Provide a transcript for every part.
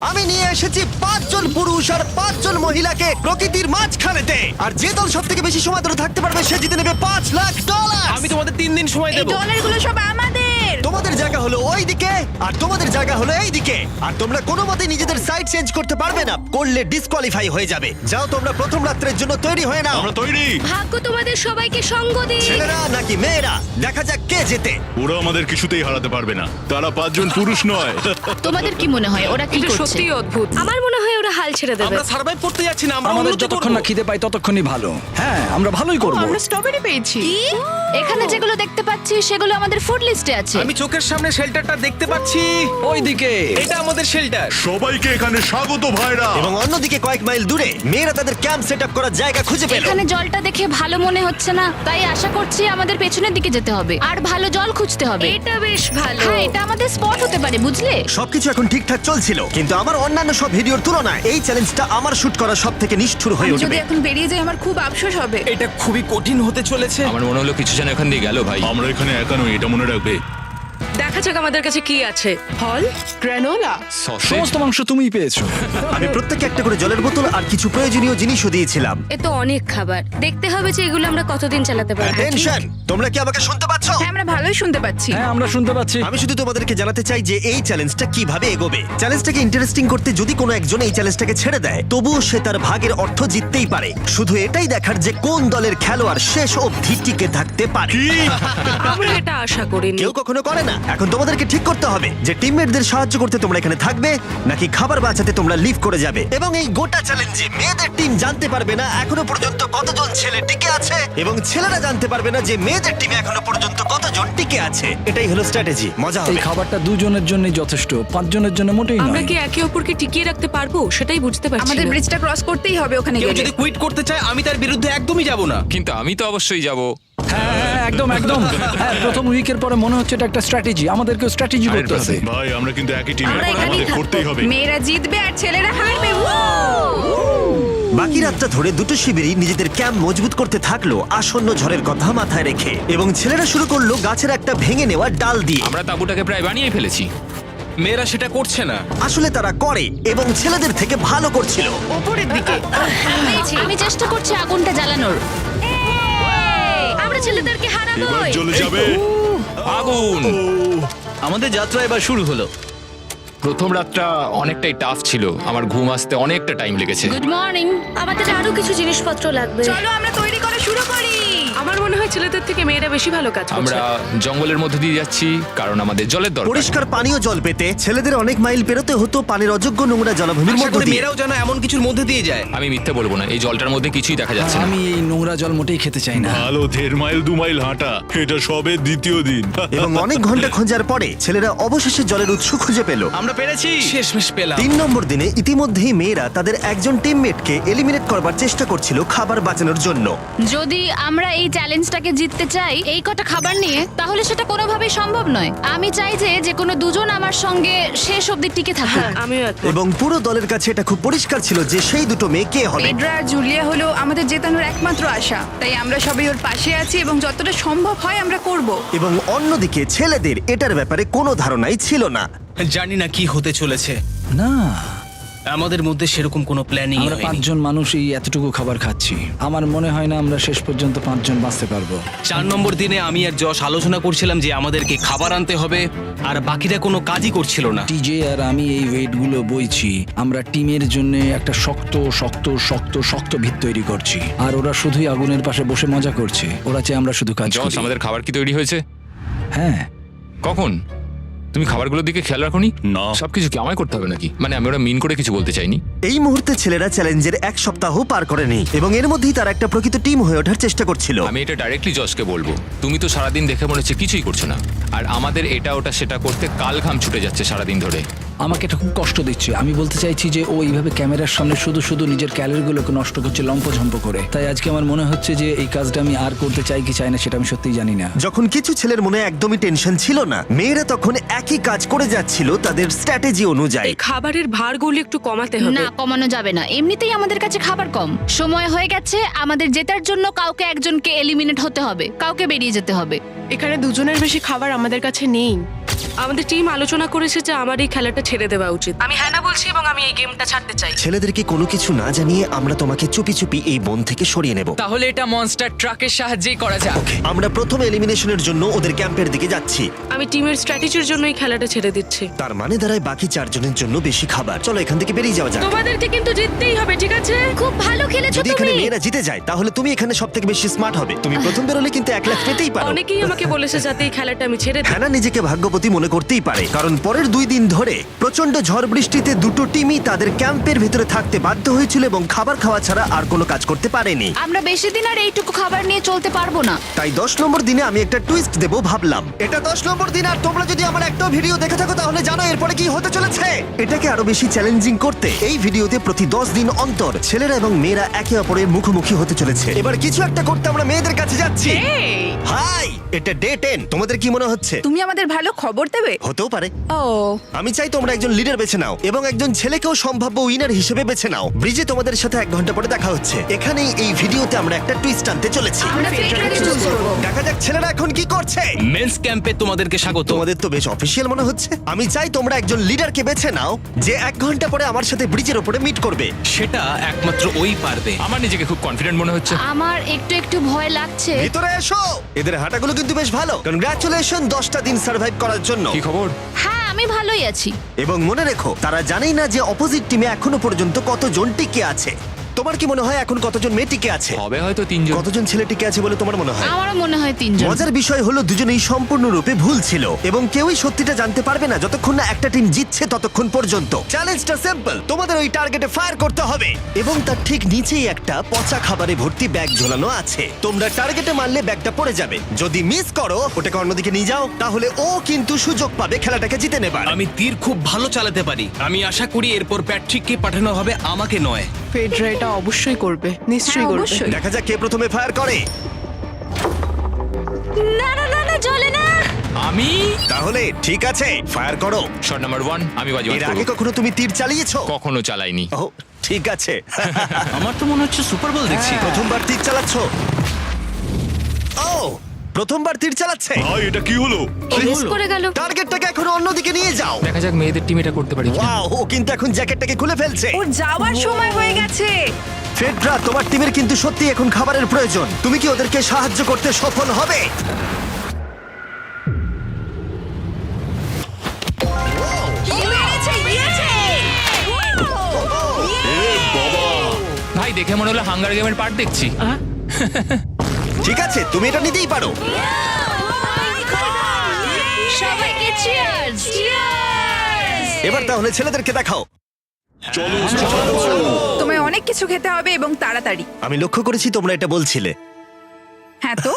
আমি নিয়ে এসেছি 5 জন পুরুষ আর 5 জন মহিলাকে প্রকৃতির মাঝখানেতে, আর যে দল সব থেকে বেশি সময় ধরে থাকতে পারবে সে জিতে নেবে $5,00,000। আমি তোমাদের 3 দিন সময় এই দেবো। ডলারগুলো সব আমাদের। তোমাদের জায়গা হলো ওই দিকে আর তোমাদের জায়গা হলো এই দিকে, আর তোমরা কোনো মতে নিজেদের সাইড চেঞ্জ করতে পারবে না, করলে ডিসকোয়ালিফাই হয়ে যাবে। যাও তোমরা প্রথম রাত্রের জন্য তৈরি হয়ে নাও। আমরা তৈরি। ভাগ্য তোমাদের সবাইকে সঙ্গ দিক। ছেলেরা নাকি মেয়েরা, দেখা যাক কে জেতে। ওরা আমাদের কিছুতেই হারাতে পারবে না, তারা 5 জন পুরুষ নয়। তোমাদের কি মনে হয় ওরা কি এটা করছে? সত্যিই অদ্ভুত। আমার মনে হয় ওরা হাল ছেড়ে দেবে। আমরা সার্ভাইভ করতে যাচ্ছি না, আমরা আমাদের উন্নতি যতক্ষণ না করব। খিদে পাই ততক্ষণই ভালো। হ্যাঁ, আমরা ভালোই করব। আমরা স্ট্রবেরি পেয়েছি। এখানে যেগুলো দেখতে পাচ্ছি সেগুলো আমাদের ফুড লিস্টে আছে। আমি চোখের সামনে শেল্টারটা দেখতে পাচ্ছি। ওইদিকে এটা আমাদের শেল্টার। সবাইকে এখানে স্বাগত ভাইরা। এবং অন্যদিকে কয়েক মাইল দূরে মেয়েরা তাদের ক্যাম্প সেট আপ করার জায়গা খুঁজে পেল। এখানে জলটা দেখে ভালো মনে হচ্ছে না, তাই আশা করছি আমাদের পেছনের দিকে যেতে হবে আর ভালো জল খুঁজতে হবে। এটা বেশ ভালো। হ্যাঁ, এটা আমাদের স্পট হতে পারে, বুঝলে? সবকিছু এখন ঠিকঠাক চলছিল, কিন্তু আমার অন্যান্য সব ভিডিওর তুলনায় এই চ্যালেঞ্জটা আমার শুট করা সব থেকে নিষ্ঠুর হয়ে আমি যদি উঠবে। এখন বেরিয়ে যাই আমার খুব আফসোস হবে। এটা খুবই কঠিন হতে চলেছে। আমার মনে হলো কিছু যেন এখান দিয়ে গেল ভাই। আমরা এখানে একা নই, এটা মনে রাখবে। দেখা যাক আমাদের কাছে কি আছে। ফল, গ্রানোলা। সসেজ। সমস্ত মাংস তুমিই পেয়েছো। আমি প্রত্যেককে একটা করে জলের বোতল আর কিছু প্রয়োজনীয় জিনিসও দিয়েছিলাম। এ তো অনেক খাবার। দেখতে হবে যে এগুলো আমরা কতদিন চালাতে পারবো। টেনশন, তোমরা কি আমাকে শুনতে পাচ্ছ? হ্যাঁ, আমরা ভালোই শুনতে পাচ্ছি। হ্যাঁ, আমরা শুনতে পাচ্ছি। আমি শুধু তোমাদেরকে জানাতে চাই যে এই চ্যালেঞ্জটা কিভাবে এগোবে। চ্যালেঞ্জটাকে ইন্টারেস্টিং করতে যদি কোনো একজন এই চ্যালেঞ্জটাকে ছেড়ে দেয়, তবুও সে তার ভাগের অর্থ জিততেই পারে। শুধু এটাই দেখার যে কোন দলের খেলোয়াড় শেষ অবধি টিকে থাকতে পারে। আমরা এটা আশা করিনি। কেউ কখনো করে না। এখন তোমাদেরকে ঠিক করতে হবে যে টিমমেটদের সাহায্য করতে তোমরা এখানে থাকবে নাকি খাবার বাঁচাতে তোমরা লিভ করে যাবে। এবং এই গোটা চ্যালেঞ্জে মেয়েদের টিম জানতে পারবে না এখনো পর্যন্ত কতজন ছেলে টিকে আছে, এবং ছেলেরা জানতে পারবে না যে মেয়েদের টিমে এখনো পর্যন্ত কতজন টিকে আছে। এটাই হলো স্ট্র্যাটেজি। মজা এই হবে। খাবারটা দুজনের জন্যই যথেষ্ট, 5 জনের জন্য মোটেই আমরা নয়। কি একে অপরকে টিকিয়ে রাখতে পারবো সেটাই বুঝতে পারছি আমাদের না। ব্রিজটা ক্রস করতেই হবে ওখানে কেউ গেলে। যদি কুইট করতে চায় আমি তার বিরুদ্ধে একদমই যাব না। কিন্তু আমি তো অবশ্যই যাব। হ্যাঁ, হ্যাঁ, একদম একদম। হ্যাঁ, প্রথম উইকের পরে মনে হচ্ছে এটা একটা স্ট্র্যাটেজি। আমাদেরকেও স্ট্র্যাটেজি করতে হবে। ভাই আমরা কিন্তু একই টিমে, আমরা এখানেই আমাদের থাকবো। করতেই হবে। মেয়েরা জিতবে আর ছেলেরা হারবে। বাকি রাতটা ধরে দুটো শিবিরই নিজেদের ক্যাম্প মজবুত করতে থাকলো আসন্ন ঝড়ের কথা মাথায় রেখে, এবং ছেলেরা শুরু করলো গাছের একটা ভেঙে নেওয়া ডাল দিয়ে। আমরা তাঁবুটাকে প্রায় বানিয়ে ফেলেছি। মেয়েরা সেটা করছে না। আসলে তারা করে এবং ছেলেদের থেকে ভালো করছিল। উপরের দিকে। আমি চেষ্টা করছি আগুনটা জ্বালানোর। আমরা ছেলেদেরকে হারাবো। এবার চলে যাবে। আগুন। আমাদের যাত্রা এবার শুরু হলো। প্রথম রাতটা অনেকটাই টাফ ছিল, আমার ঘুম আসতে অনেকটা টাইম লেগেছে। Good morning. আমাদের আরো কিছু জিনিসপত্র লাগবে। চলো আমরা তৈরি করা শুরু করি। আমার মনে হয় ছেলেদের থেকে মেয়েরা বেশি ভালো কাজ করছে। আমরা জঙ্গলের মধ্যে দিয়ে যাচ্ছি কারণ আমাদের জলের দরকার। পরিষ্কার পানীয় জল পেতে ছেলেদের অনেক মাইল পেরোতে হতো পানির অযোগ্য নোংরা জলাভূমির আশা মধ্য করি দিয়ে। মেয়েরাও যেন এমন কিছুর মধ্যে দিয়ে যায়। আমি মিথ্যে বলবো না, এই জলটার মধ্যে কিছুই দেখা যাচ্ছে না। আমি এই নোংরা জল মোটেই খেতে চাই না। ভালো 1.5 মাইল 2 মাইল হাঁটা, এটা সবে দ্বিতীয় দিন। এবং অনেক ঘন্টা খোঁজার পরে ছেলেরা অবশেষে জলের উৎস খুঁজে পেল। আমরা পেরেছি, শেষমেশ পেলাম। 3 নম্বর দিনে ইতিমধ্যেই মেয়েরা তাদের একজন টিমমেটকে এলিমিনেট করবার চেষ্টা করছিল খাবার বাঁচানোর জন্য। যদি আমরা এই চ্যালেঞ্জটাকে জিততে চাই এই কটা খাবার নিয়ে, তাহলে সেটা কোনোভাবেই সম্ভব নয়। আমি চাই যে কোনো দুজন আমার সঙ্গে শেষ অবধি টিকে থাকুক। আমিও একমত। এবং পুরো দলের কাছে এটা খুব পরিষ্কার ছিল যে সেই দুটো মেয়ে কে হবে। পেড্রা আর জুলিয়া হলো আমাদের জেতানোর একমাত্র আশা। তাই আমরা সবাই ওর পাশে আছি এবং যতটা সম্ভব হয় আমরা করব। এবং অন্যদিকে ছেলেদের এটার ব্যাপারে কোনো ধারণাই ছিল না। জানি না কি হতে চলেছে। না, আমাদের মধ্যে সেরকম কোনো প্ল্যানিং আমরা 5 জন মানুষ এই এতটুকু খাবার খাচ্ছি। আমার মনে হয় না আমরা শেষ পর্যন্ত 5 জন বাঁচতে পারবো। 4 নম্বর দিনে আমি আর যশ আলোচনা করছিলাম যে আমাদেরকে খাবার আনতে হবে, আর বাকিরা কোনো কাজই করছিল না। টিজে আর আমি এই ওয়েটগুলো বইছি। আমরা টিমের জন্য একটা শক্ত শক্ত শক্ত শক্ত ভিত তৈরি করছি, আর ওরা শুধুই আগুনের পাশে বসে মজা করছে। ওরা চাই আমরা শুধু কাজ জস, করি। আমাদের খাবার কি তৈরি হয়েছে? হ্যাঁ, কখন? তুমি খাবারগুলোর দিকে খেয়াল রাখোনি? না। সবকিছু কি আমায় করতে হবে নাকি? মানে আমি ওরা মিন করে কিছু বলতে চাইনি। এই মুহূর্তে ছেলেরা চ্যালেঞ্জের 1 সপ্তাহ পার করেনি, এবং এর মধ্যেই তারা একটা প্রকৃত টিম হয়ে ওঠার চেষ্টা করছিল। আমি এটা ডাইরেক্টলি জসকে বলবো। তুমি তো সারাদিন দেখে মনে হচ্ছে কিছুই করছো না, আর আমাদের এটা ওটা সেটা করতে কাল ঘাম ছুটে যাচ্ছে সারাদিন ধরে। আমাকে এটা খুব কষ্ট দিচ্ছে। আমি বলতে চাইছি যে ও এইভাবে ক্যামেরার সামনে শুধু শুধু নিজের ক্যালোরিগুলোকে নষ্ট করছে লম্পঝম্প করে। তাই আজকে আমার মনে হচ্ছে যে এই কাজটা আমি আর করতে চাই কি চাই না সেটা আমি সত্যিই জানি না। যখন কিছু ছেলের মনে একদমই টেনশন ছিল না, মেয়েরা তখন একই কাজ করে যাচ্ছিল তাদের স্ট্র্যাটেজি অনুযায়ী। এই খাবারের ভারগুলো একটু কমাতে হবে। না, কমানো যাবে না। এমনিতেই আমাদের কাছে খাবার কম। সময় হয়ে গেছে আমাদের জেতার জন্য। কাউকে একজনকে এলিমিনেট হতে হবে, কাউকে বেরিয়ে যেতে হবে। এখানে দুজনের বেশি খাবার আমাদের কাছে নেই। আমাদের টিম আলোচনা করেছে যে আমার এই খেলাটা ছেড়ে দেওয়া উচিত। আমি হ্যাঁ বলছি এবং আমি এই গেমটা ছাড়তে চাই। ছেলেদেরকে কোনো কিছু না জানিয়ে আমরা তোমাকে চুপি চুপি এই বন থেকে সরিয়ে নেব। তাহলে এটা মনস্টার ট্রাকের সাহায্যেই করা যাক। আমরা প্রথম এলিমিনেশনের জন্য ওদের ক্যাম্পের দিকে যাচ্ছি। আমি টিমের স্ট্র্যাটেজির জন্য এই খেলাটা ছেড়ে দিচ্ছি। তার মানে দাঁড়ায় বাকি 4 জনের জন্য বেশি খাবার। চলো এখান থেকে বেরিয়ে যাওয়া যাক। তোমাদেরকে কিন্তু জিততেই হবে, ঠিক আছে? খুব ভালো খেলেছো যদি এখানে তুমি। মেয়েরা জিতে যায় তাহলে তুমি এখানে সবথেকে বেশি স্মার্ট হবে। তুমি প্রথম বেরোলে কিন্তু 1 লাখ পেতেই পারো। অনেকেই আমাকে বলেছে যাতে এই খেলাটা আমি ছেড়ে দিই। হ্যানা নিজেকে ভাগ্যবতী মনে করতেই পারে, কারণ পরের 2 দিন ধরে প্রচন্ড ঝড় বৃষ্টিতে দুটো টিমই তাদের ক্যাম্পের ভিতরে থাকতে বাধ্য হয়েছিল এবং খাবার খাওয়া ছাড়া আর কোনো কাজ করতে পারেনি। আমরা বেশি দিন আর এইটুকু খাবার নিয়ে চলতে পারবো না। তাই 10 নম্বর দিনে আমি একটা টুইস্ট দেব ভাবলাম। এটা 10 নম্বর দিন আর তোমরা যদি আমার একটা ভিডিও দেখে থাকো তাহলে জানো এরপরে কি হতে চলেছে। এটাকে আরো বেশি চ্যালেঞ্জিং করতে এই ভিডিওতে প্রতি 10 দিন অন্তর ছেলেরা এবং মেয়েরা একে অপরের মুখোমুখি হতে চলেছে। এবার কিছু একটা করতে আমরা মেয়েদের কাছে যাচ্ছি। হাই, এটা ডে 10। তোমাদের কি মনে হচ্ছে? তুমি আমাদের ভালো খবর দেবে? হতেও পারে। ও, আমি চাই তোমরা একজন লিডার বেছে নাও এবং একজন ছেলেকেও সম্ভাব্য উইনার হিসেবে বেছে নাও। ব্রিজে তোমাদের সাথে 1 ঘন্টা পরে দেখা হচ্ছে। এখানেই এই ভিডিওতে আমরা একটা টুইস্ট আনতে চলেছি। আমরা ফেডরারকে চুজ করব। দেখা যাক ছেলেরা এখন কি করছে। মেন্স ক্যাম্পে তোমাদেরকে স্বাগত। তোমাদের তো বেশ অফিসিয়াল মনে হচ্ছে। আমি চাই তোমরা একজন লিডারকে বেছে নাও যে 1 ঘন্টা পরে আমার সাথে ব্রিজের উপরে মিট করবে। সেটা একমাত্র ওই পারবে। আমার নিজেকে খুব কনফিডেন্ট মনে হচ্ছে। আমার একটু একটু ভয় লাগছে। ভিতরে এসো। এদের হাঁটাগুলো কিন্তু বেশ ভালো। কনগ্রাচুলেশন 10টা দিন সার্ভাইভ করার জন্য। কি খবর? হ্যাঁ, আমি ভালোই আছি। এবং মনে রেখো তারা জানেই না যে অপোজিট টিমে এখনো পর্যন্ত কতজন টিকে আছে। তোমার কি মনে হয় এখন কতজন মেয়ে টিকে আছে? হবে হয়তো 3 জন। কতজন ছেলে টিকে আছে বলে তোমার মনে হয়? আমারও মনে হয় 3 জন। মজার বিষয় হলো দুজনেই সম্পূর্ণরূপে ভুল ছিল এবং কেউই সত্যিটা জানতে পারবে না যতক্ষণ না একটা টিম জিতছে ততক্ষণ পর্যন্ত। চ্যালেঞ্জটা সিম্পল, তোমাদের ওই টার্গেটে ফায়ার করতে হবে এবং তার ঠিক নিচেই একটা পচা খাবারে ভর্তি ব্যাগ ঝোলানো আছে। তোমরা টার্গেটে মারলে ব্যাগটা পড়ে যাবে। যদি মিস করো ওটাকে অন্যদিকে নিয়ে যাও তাহলে ও কিন্তু সুযোগ পাবে খেলাটাকে জিতে নেবার। আমি তীর খুব ভালো চালাতে পারি। আমি আশা করি এরপর প্যাট্রিককে পাঠানো হবে, আমাকে নয়। ফেডরা এটা অবশ্যই করবে, নিশ্চয়ই হ্যাঁ, করবে। অবশ্যই। দেখা যাক কে প্রথমে ফায়ার করে। না না না না, চলে না। আমি তাহলে ঠিক আছে, ফায়ার করো। শট নাম্বার 1 আমি বাজি এর আগে কখনো তুমি তীর চালিয়েছো? কখনো চালাইনি। ও ঠিক আছে। আমার তো মনে হচ্ছে সুপার বল দেখছি। প্রথমবার তীর চালাচ্ছো? ও প্রথমবার তীর চালাচ্ছে। ভাই এটা কি হলো? মিস করে গেল। টার্গেটটাকে এখন অন্যদিকে নিয়ে যাও। দেখা যাক মেয়েদের টিম এটা করতে পারি কিনা। ওয়াও, ও কিন্তু এখন জ্যাকেটটাকে খুলে ফেলছে। ওর যাওয়ার সময় হয়ে গেছে। ফেডরা, তোমার টিমের কিন্তু সত্যি এখন খাবারের প্রয়োজন। তুমি কি ওদেরকে সাহায্য করতে সফল হবে? ভাই দেখে মনে হলো হাঙ্গার গেমের পার্ট দেখছি। ঠিক আছে, তুমি এটা নিতেই পারো। সবাইকে চিয়ার্স। চিয়ার্স। এবার তাহলে ছেলেদেরকে দেখাও। তোমায় অনেক কিছু খেতে হবে এবং তাড়াতাড়ি। আমি লক্ষ্য করেছি তোমরা এটা বলছিলে। হ্যাঁ তো,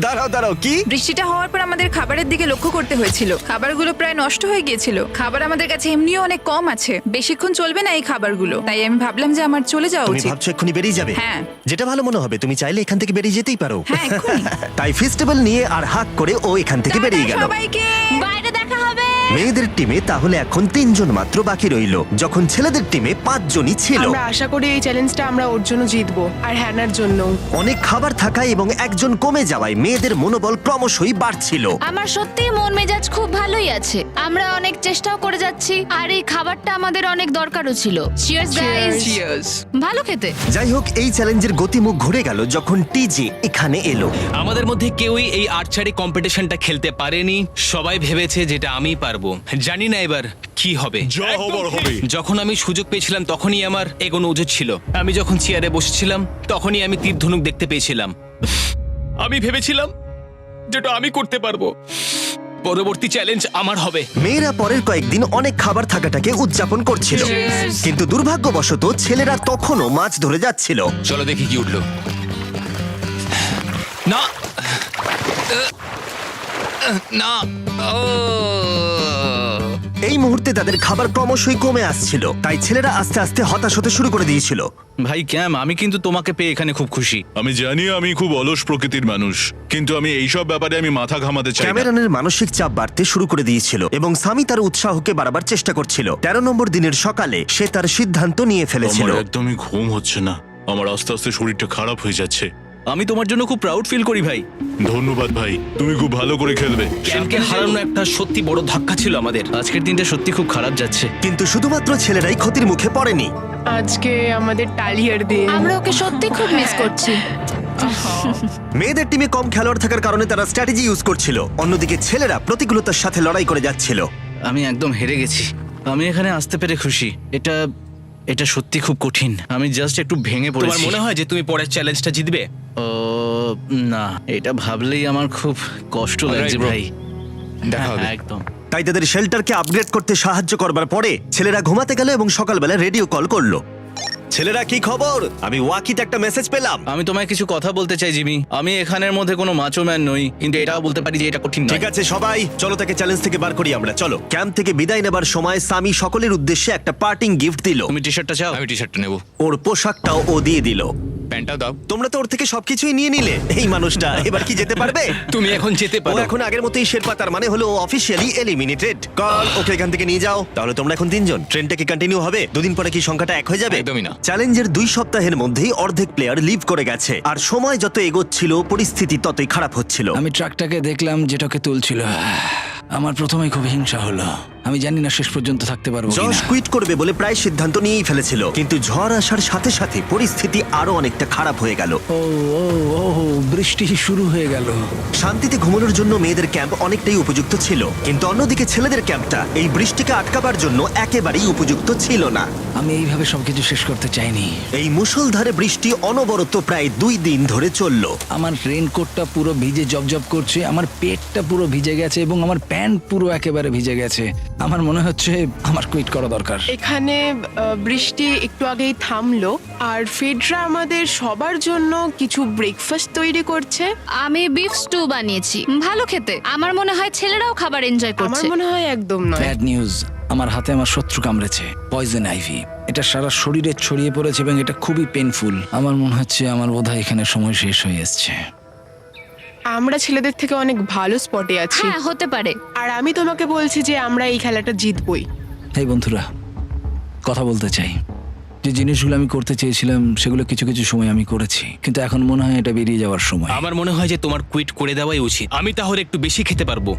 দাঁড়াও দাঁড়াও, কি? বৃষ্টিটা হওয়ার পর আমাদের খাবারের দিকে লক্ষ্য করতে হয়েছিল। খাবারগুলো প্রায় নষ্ট হয়ে গিয়েছিল। খাবার আমাদের কাছে এমনিও অনেক কম আছে, বেশিক্ষণ চলবে না এই খাবারগুলো। তাই আমি ভাবলাম যে আমার চলে যাওয়া তুমি উচিত। ভাবছো এক্ষুনি বেরিয়ে যাবে? হ্যাঁ। যেটা ভালো মনে হবে। তুমি চাইলে এখান থেকে বেরিয়ে যেতেই পারো। হ্যাঁ, এক্ষুনি। তাই ফেস্টিভ্যাল নিয়ে আর হাক করে ও এখান থেকে বেরিয়ে গেল। টাটা সবাইকে। বাইরে দেখা হবে। মেয়েদের টিমে তাহলে এখন 3 জন মাত্র বাকি রইল, যখন ছেলেদের টিমে 5 জনই ছিল। আমরা আশা করি এই চ্যালেঞ্জটা আমরা ওর জন্য জিতবো আর হ্যানার জন্য। অনেক খাবার থাকায় এবং একজন কমে যাওয়ায় মেয়েদের মনোবল ক্রমশই বাড়ছিল। আমার সত্যিই মন মেজাজ খুব ভালোই আছে। আমরা অনেক চেষ্টাও করে যাচ্ছি আর এই খাবারটা আমাদের অনেক দরকারও ছিল। Cheers guys. চিয়ার্স। ভালো খেতে। যাই হোক, এই চ্যালেঞ্জের গতিমুখ ঘুরে গেল যখন টিজি এখানে এলো। আমাদের মধ্যে কেউই এই আর্চারি কম্পিটিশনটা খেলতে পারেনি। সবাই ভেবেছে যেটা আমি পারবো। জানি না এবার কি হবে। যা হবার হবে। যখন আমি সুযোগ পেয়েছিলাম তখনই আমার এগোনো উচিত ছিল। আমি যখন চেয়ারে বসেছিলাম তখনই আমি তীর ধনুক দেখতে পেয়েছিলাম। আমি ভেবেছিলাম যেটা আমি করতে পারবো। পরবর্তী চ্যালেঞ্জ আমার হবে। মেয়েরা পরের কয়েকদিন অনেক খাবার থাকাটাকে উদযাপন করছিল, কিন্তু দুর্ভাগ্যবশত ছেলেরা তখনও মাছ ধরে যাচ্ছিল। চলো দেখি কি উঠলো। না না ও এই মুহূর্তে তাদের খাবার ক্রমশই কমে আসছিল, তাই ছেলেরা আস্তে আস্তে হতাশ হতে শুরু করে দিয়েছিল। ভাই ক্যাম, আমি কিন্তু তোমাকে পেয়ে এখানে খুব খুশি। আমি জানি আমি খুব অলস প্রকৃতির মানুষ, কিন্তু আমি এইসব ব্যাপারে আমি মাথা ঘামাতে চাই না। ক্যামেরনের মানসিক চাপ বাড়তে শুরু করে দিয়েছিল এবং সামি তার উৎসাহকে বাড়াবার চেষ্টা করছিল। 13 নম্বর দিনের সকালে সে তার সিদ্ধান্ত নিয়ে ফেলেছিল। আমার একদমই ঘুম হচ্ছে না। আমার আস্তে আস্তে শরীরটা খারাপ হয়ে যাচ্ছে। আমি তোমার জন্য খুব প্রাউড ফিল করি ভাই। ধন্যবাদ ভাই, তুমি খুব ভালো করে খেলবে। ক্যাম্পকে হারানো একটা সত্যি বড় ধাক্কা ছিল আমাদের। আজকের দিনটা সত্যি খুব খারাপ যাচ্ছে। কিন্তু শুধুমাত্র ছেলেরাই ক্ষতির মুখে পড়েনি। আজকে আমাদের টালিয়ার দিন। আমরা ওকে সত্যি খুব মিস করছি। মেয়েদের টিমে কম খেলোয়াড় থাকার কারণে তারা স্ট্র্যাটেজি ইউজ করছিল, অন্যদিকে ছেলেরা প্রতিকূলতার সাথে লড়াই করে যাচ্ছিল। আমি একদম হেরে গেছি। আমি এখানে আসতে পেরে খুশি। এটা সত্যি খুব কঠিন। আমি জাস্ট একটু ভেঙে তোমার পড়েছি। মনে হয় যে তুমি পরের চ্যালেঞ্জটা জিতবে? ও না, এটা ভাবলেই আমার খুব কষ্ট লাগছে bro. ভাই। দেখা হবে। হ্যাঁ, একদম। তাই তাদের শেল্টারকে আপগ্রেড করতে সাহায্য করবার পরে ছেলেরা ঘুমাতে গেল এবং সকালবেলা রেডিও কল করলো। ছেলেরা, কি খবর? আমি ওয়াকিতে একটা মেসেজ পেলাম। আমি তোমায় কিছু কথা বলতে চাই জিমি। আমি এখানের মধ্যে কোনো মাচো ম্যান নই, কিন্তু এটাও বলতে পারি যে এটা কঠিন নয়। ঠিক আছে সবাই, চলো তাকে চ্যালেঞ্জ থেকে বার করি আমরা। চলো। ক্যাম্প থেকে বিদায় নেবার সময় সামি সকলের উদ্দেশ্যে একটা পার্টিং গিফট দিল। তুমি টি শার্টটা চাও? আমি টি শার্টটা নেবো, ওর পোশাকটাও ও দিয়ে দিল। প্যান্টটাও দাও। তোমরা তো ওর থেকে সবকিছুই নিয়ে নিলে। এই মানুষটা এবার কি যেতে পারবে? তুমি এখন যেতে ও পারো। এখন আগের মতোই শেরপা, তার মানে হলো অফিসিয়ালি এলিমিনেটেড। কল ওকে এখান থেকে নিয়ে যাও। তাহলে তোমরা এখন 3 জন। ট্রেনটা কি কন্টিনিউ হবে? দুদিন পরে কি সংখ্যাটা 1 হয়ে যাবে? একদমই না। চ্যালেঞ্জের 2 সপ্তাহের মধ্যেই অর্ধেক প্লেয়ার লিভ করে গেছে, আর সময় যত এগোচ্ছিল পরিস্থিতি ততই খারাপ হচ্ছিল। আমি ট্রাকটাকে দেখলাম যেটাকে তুলছিল। আমার প্রথমেই খুব হিংসা হলো। আমি জানি না শেষ পর্যন্ত থাকতে পারবো জশ কিনা। কুইট করবে বলে প্রায় সিদ্ধান্ত নিয়েই ফেলেছিল, কিন্তু ঝড় আসার সাথে সাথে পরিস্থিতি আরো অনেকটা খারাপ হয়ে গেল। ও ও ও বৃষ্টি শুরু হয়ে গেল। শান্তিতে ঘুমানোর জন্য মেয়েদের ক্যাম্প অনেকটাই উপযুক্ত ছিল, কিন্তু অন্যদিকে ছেলেদের ক্যাম্পটা এই বৃষ্টিকে আটকাবার জন্য একেবারেই উপযুক্ত ছিল না। আমি এইভাবে সবকিছু শেষ করতে চাইনি। এই মুষলধারে বৃষ্টি অনবরত প্রায় 2 দিন ধরে চললো। আমার রেইনকোটটা পুরো ভিজে জবজব করছে, আমার পেটটা পুরো ভিজে গেছে এবং আমার প্যান্ট পুরো একেবারে ভিজে গেছে। আমার মনে হচ্ছে আমার কুইট করা দরকার। এখানে বৃষ্টি একটু আগেই থামলো, আর ফেডরা আমাদের সবার জন্য কিছু ব্রেকফাস্ট তৈরি করছে। আমি বিফ স্টু বানিয়েছি, ভালো খেতে। আমার মনে হয় ছেলেরাও খাবার এনজয় আমার করছে। মনে হয় একদম নয়। ব্যাড নিউজ, আমার হাতে আমার শত্রু কামড়েছে, পয়জন আইভি। এটা সারা শরীরে ছড়িয়ে পড়েছে এবং এটা খুবই পেইনফুল। আমার মনে হচ্ছে আমার বোধহয় এখানে সময় শেষ হয়ে এসছে। আমরা ছেলেদের থেকে অনেক ভালো স্পটে আছি, হ্যাঁ, হতে পারে। আর আমি তোমাকে বলছি যে আমরা এই খেলাটা জিতবই। এই বন্ধুরা, কথা বলতে চাই। যে জিনিসগুলো আমি করতে চেয়েছিলাম সেগুলো কিছু কিছু সময় আমি করেছি, কিন্তু এখন মনে হয় এটা বেরিয়ে যাওয়ার সময়। আমার মনে হয় যে তোমার কুইট করে দেওয়াই উচিত। আমি তাহলে একটু বেশি খেতে পারবো।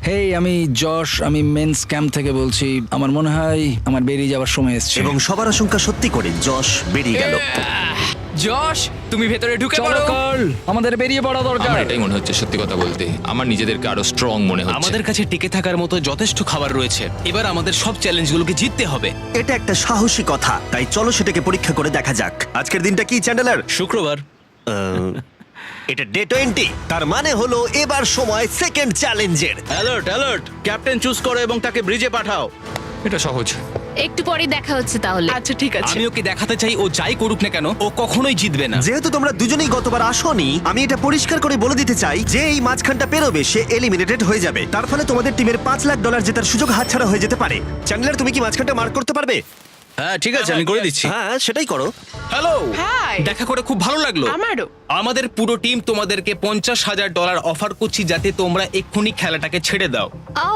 হেই, আমি যশ, আমি মেন্স ক্যাম্প থেকে বলছি। আমার মনে হয় আমার বেরিয়ে যাওয়ার সময় এসছে। এবং সবার আশঙ্কা সত্যি করে যশ বেরিয়ে গেল। যশ, তুমি ভেতরে ঢুকে চলো পড়ো। কার্ল, আমাদের বেরিয়ে পড়া দরকার। আমার এটাই মনে হচ্ছে, সত্যি কথা বলতে আমার নিজেদেরকে আরো স্ট্রং মনে হচ্ছে। আমাদের কাছে টিকে থাকার মতো যথেষ্ট খাবার রয়েছে। এবার আমাদের সব চ্যালেঞ্জগুলোকে জিততে হবে। এটা একটা সাহসী কথা, তাই চলো সেটাকে পরীক্ষা করে দেখা যাক। আজকের দিনটা কি চ্যান্ডেলার? শুক্রবার। এটা ডে 20, তার মানে হলো এবার সময় সেকেন্ড চ্যালেঞ্জের। অ্যালার্ট অ্যালার্ট, ক্যাপ্টেন চুজ করো এবং তাকে ব্রিজে পাঠাও। এটা সহজ। একটু পরেই দেখা হচ্ছে তাহলে। আচ্ছা ঠিক আছে। আমি ওকে দেখাতে চাই ও যাই করুক না কেন ও কখনোই জিতবে না। যেহেতু তোমরা দুজনেই গতবার আসোনি, আমি এটা পরিষ্কার করে বলে দিতে চাই যে এই মাঝখানটা পেরোবে সে এলিমিনেটেড হয়ে যাবে। তার ফলে তোমাদের টিমের $5 লাখ জেতার সুযোগ হাতছাড়া হয়ে যেতে পারে। চ্যান্ডেলার, তুমি কি মাঝখানটা মার্ক করতে পারবে? হ্যাঁ ঠিক আছে, আমি করে দিচ্ছি। হ্যাঁ, সেটাই করো। Hello, hi. দেখা করে খুব ভালো লাগলো। আমারও। আমাদের পুরো টিম তোমাদেরকে $50,000 অফার করছি যাতে তোমরা এক্ষুনি খেলাটাকে ছেড়ে দাও। ও,